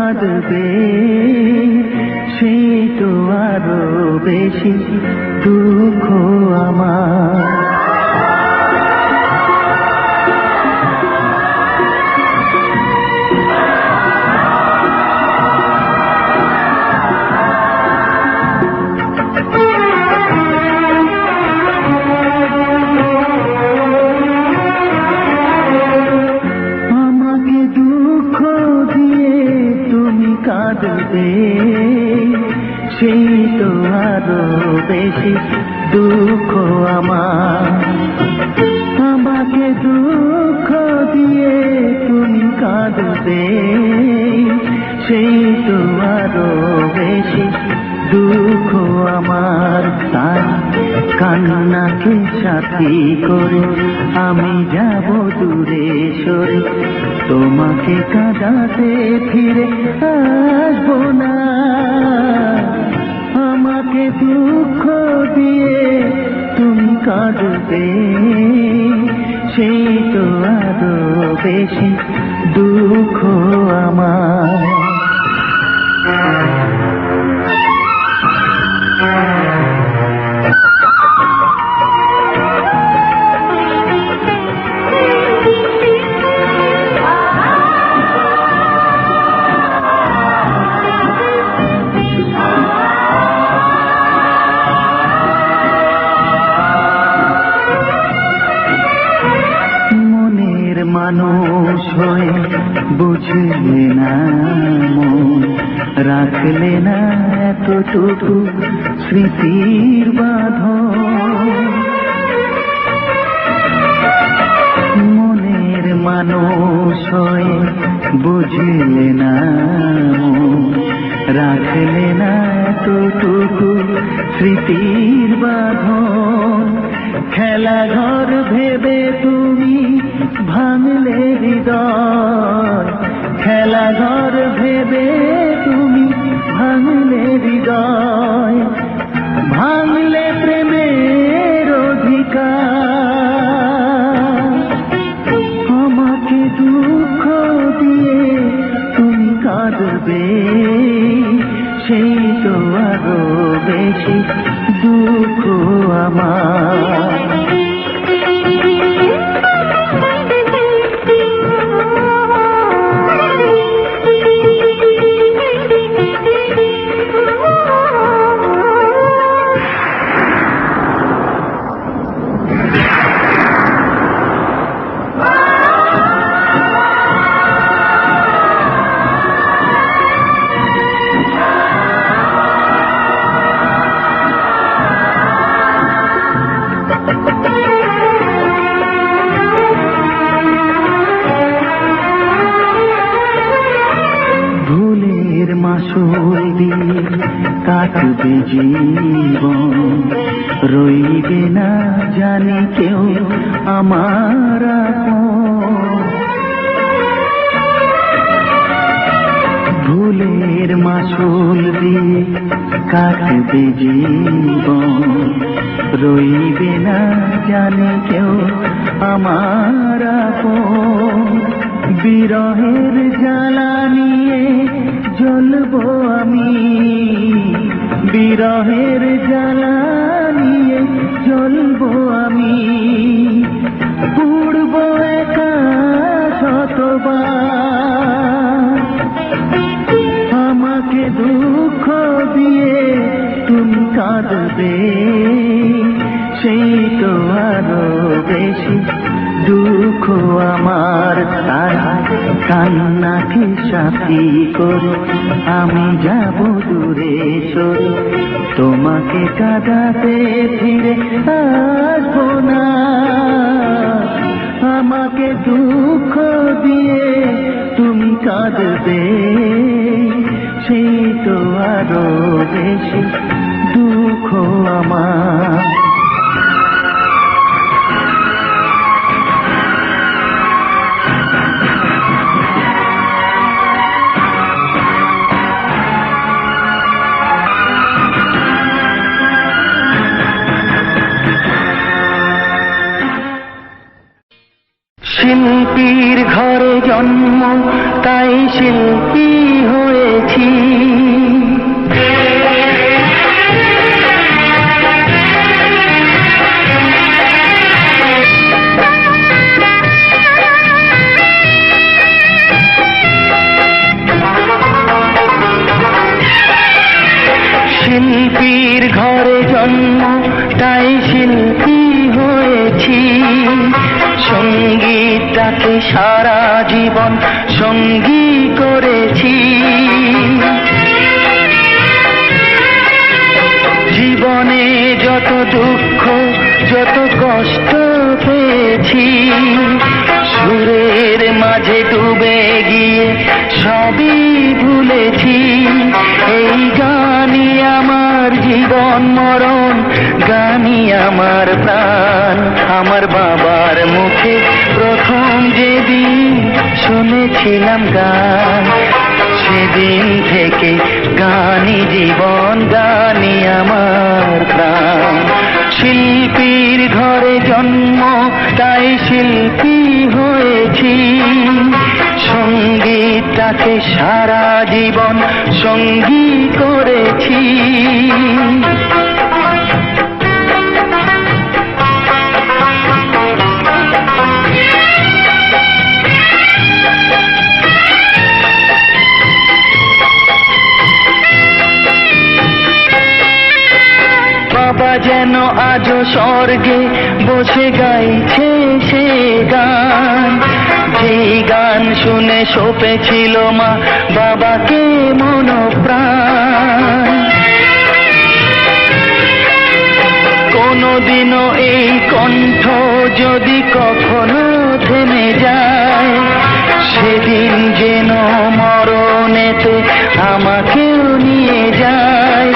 কাঁদবে সেই তো আরো বেশি দুঃখ আমার। কাঁদবে সেই তো আরো বেশি দুঃখ আমার। আমাকে দুঃখ দিয়ে তুমি কাঁদবে সেই তো আরো বেশি দুঃখ আমার। তাই কান্নাকে সাথী করে আমি যাব দূরে সরে, তোমাকে কাঁদাতে ফিরে আসবো না। আমাকে দুঃখ দিয়ে তুমি কাঁদবে সেই তো আরো বেশি দুঃখ আমার। মানুষ হয়ে বুঝলে না মন, রাখলে না এতটুকু স্মৃতির বাঁধন। মনের মানুষ হয়ে বুঝলে না মন, রাখলে না এতটুকু স্মৃতির বাঁধন। খেলা ঘর ভেবে তুমি ভাঙলে হৃদয়, খেলা ঘর ভেবে তুমি ভাঙলে হৃদয়, ভাঙলে প্রেমের অধিকার। আমাকে দুঃখ দিয়ে তুমি কাঁদবে সেই তো আরো বেশি দুঃখ আমার। কাটবে জীবন, রইবে না জানি কেউ আমার আপন। ভুলের মাসুল দিয়ে কাটবে জীবন, রইবে না জানি কেউ আমার আপন। বিরহের জ্বালা নিয়ে জ্বলবো আমি, বিরহের জ্বালা নিয়ে জ্বলবো আমি। উড়বো একা শতবার, আমাকে দুঃখ দিয়ে তুমি কাঁদবে সেই তো আরো বেশি দুঃখ আমার। তাই কান্নাকে সাথী করে আমি যাব দূরে সরে, তোমাকে কাঁদাতে ফিরে আসবো না। আমাকে দুঃখ দিয়ে তুমি কাঁদবে সেই তো আরো বেশি দুঃখ আমার। শিল্পীর ঘরে জন্ম, তাই শিল্পী হয়ে করেছি। শিল্পীর ঘরে জন্ম, তাই শিল্পী হয়েছি। সঙ্গীতটাকে সারা জীবন সঙ্গী করেছি। জীবনে যত দুঃখ যত কষ্ট পেয়েছি, সুরের মাঝে ডুবে গিয়ে সবই ভুলেছি। এই গানই আমার জীবন মরণ, গানই আমার প্রাণ। আমার বাবার মুখে প্রথম যেদিন শুনেছিলাম গান, সেদিন থেকে গানই জীবন, গানই আমার প্রাণ। শিল্পীর ঘরে জন্ম, তাই শিল্পী হয়েছি। সঙ্গীতটাকে সারা জীবন সঙ্গী করেছি। বাবা যেন আজও স্বর্গে বসে গাইছে সে গান, যেই গান শুনে সপেছিল মা বাবাকে মন প্রাণ। কোনদিনও এই কণ্ঠ যদি কখনো থেমে যায়, সেদিন যেন মরণেতে আমাকেও নিয়ে যায়।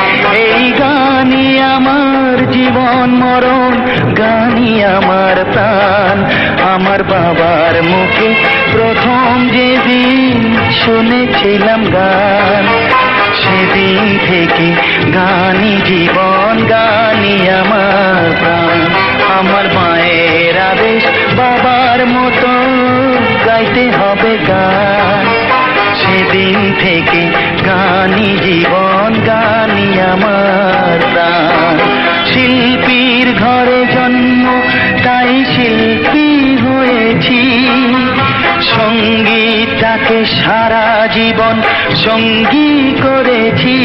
এই গানই আমার জীবন মরণ, গানই আমার প্রাণ। আমার বাবার মুখে প্রথম যেদিন শুনেছিলাম গান, সেদিন থেকে গানই জীবন, গানই আমার প্রাণ। আমার মায়ের আদেশ বাবার মতো গাইতে হবে গান, সেদিন থেকে গানই জীবন, গানই আমার প্রাণ। শিল্পীর ঘরে জন্ম, তাই শিল্পী হয়েছি। সঙ্গীতটাকে সারা জীবন সঙ্গী করেছি।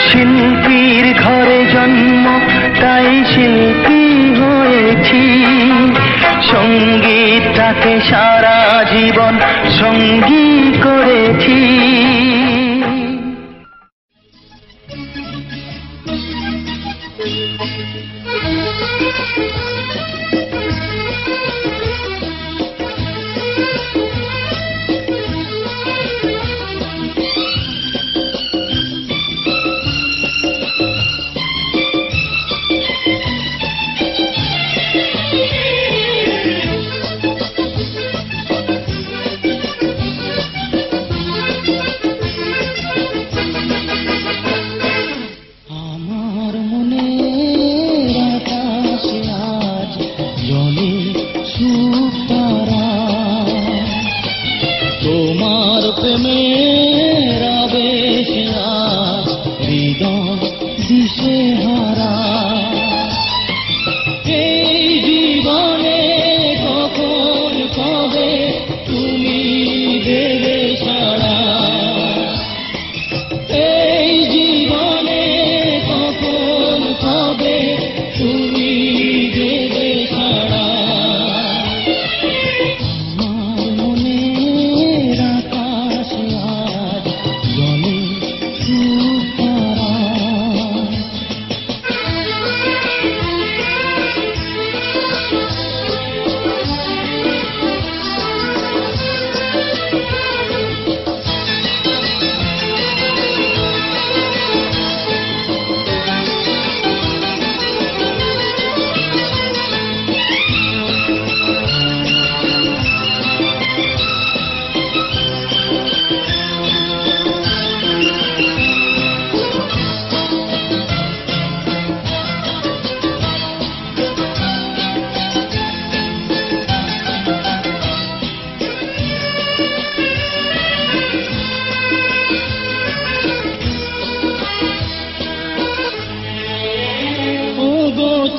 শিল্পীর ঘরে জন্ম, তাই শিল্পী হয়েছি। সঙ্গীতটাকে সারা জীবন সঙ্গী করেছি।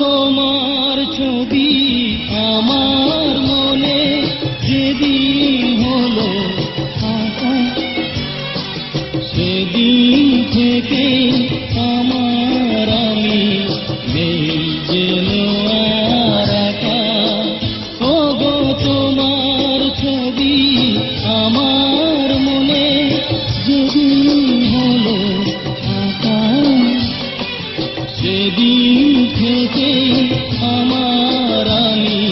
তোমার ছবি আমার মনে যেদিন হলো আঁকা, সেদিন থেকে আমার আমি নেই যেন আর একা। ওগো তোমার ছবি আমার মনে যেদিন হলো আঁকা, সেদিন থেকে আমার আমি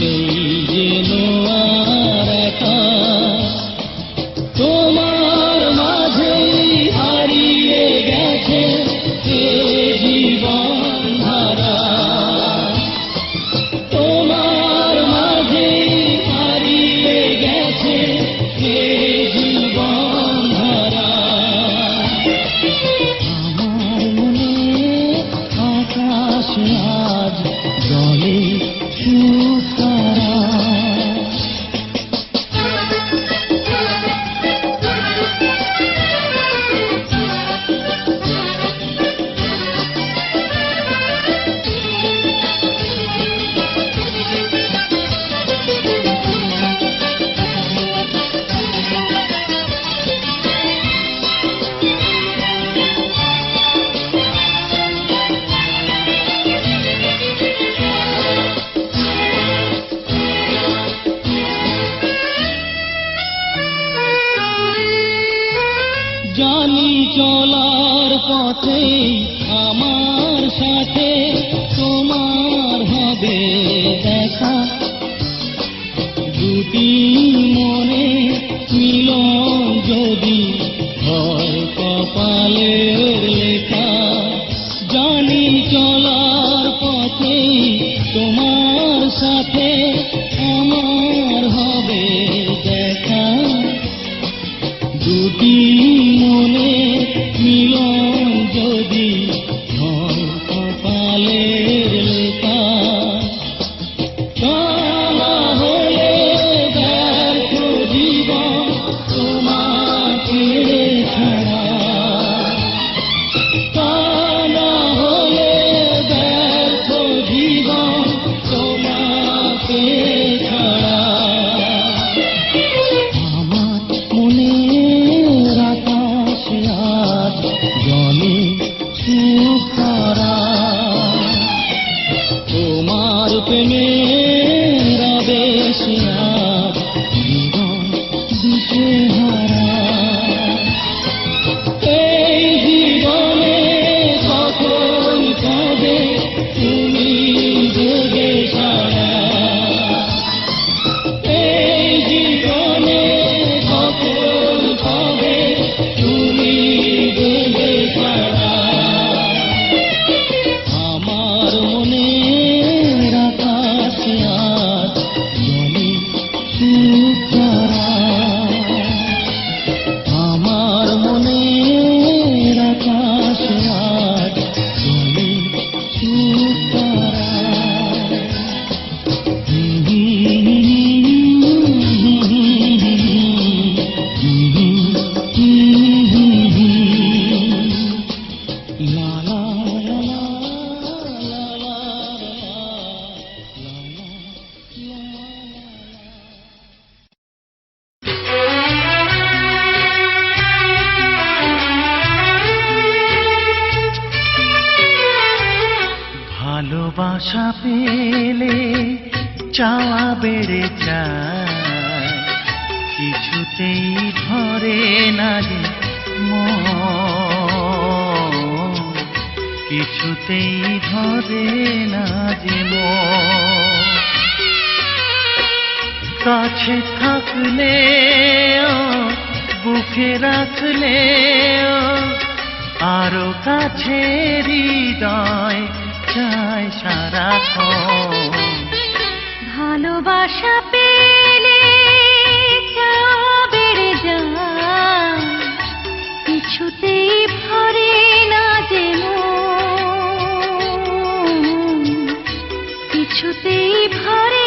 নেই যেন আর একা। তোমার মাঝেই হারিয়ে গেছে এ জীবন ধারা, তোমার মাঝেই হারিয়ে গেছে এ জীবন ধারা। আমার মনে আকাশ আজ জলে সুতারা। জানি চলার পথে আমার সাথে তোমার হবে দেখা, দুটি মনে মিলন যদি হয় কপালের লেখা। জানি চলার পথে তোমার সাথে আমার হবে দেখা, দুটি মনে মিলন যদি হয় কপালের লেখা। তা না হলে ব্যর্থ জীবন তোমাকে ছাড়া, তা না হলে ব্যর্থ জীবন তোমাকে ছাড়া। আমার মনের আকাশ আজ জলে সুতারা, তোমার প্রেমের আবেশ আজ জীবন দিশেহারা। এই জীবনে কখন কবে তুমি দেবে সাড়া, এই জীবনে কখন কবে তুমি দেবে সাড়া। আমার মনের আকাশ আজ জলে সুতারা, আমার মনের আকাশ আজ জলে Sutara. La la la la la la ভালোবাসা পেলে চাওয়া বেড়ে যায়, কিছুতেই ধরে না রে মন, কিছুতেই ধরে না যে মন। কাছে থাকলে বুকে রাখলে আরো কাছে হৃদয় চাই সারাক্ষণ। ভালোবাসা পেলে চাওয়া বেড়ে যায়, কিছুতেই ভরে না যে মন, কিছুতেই ভরে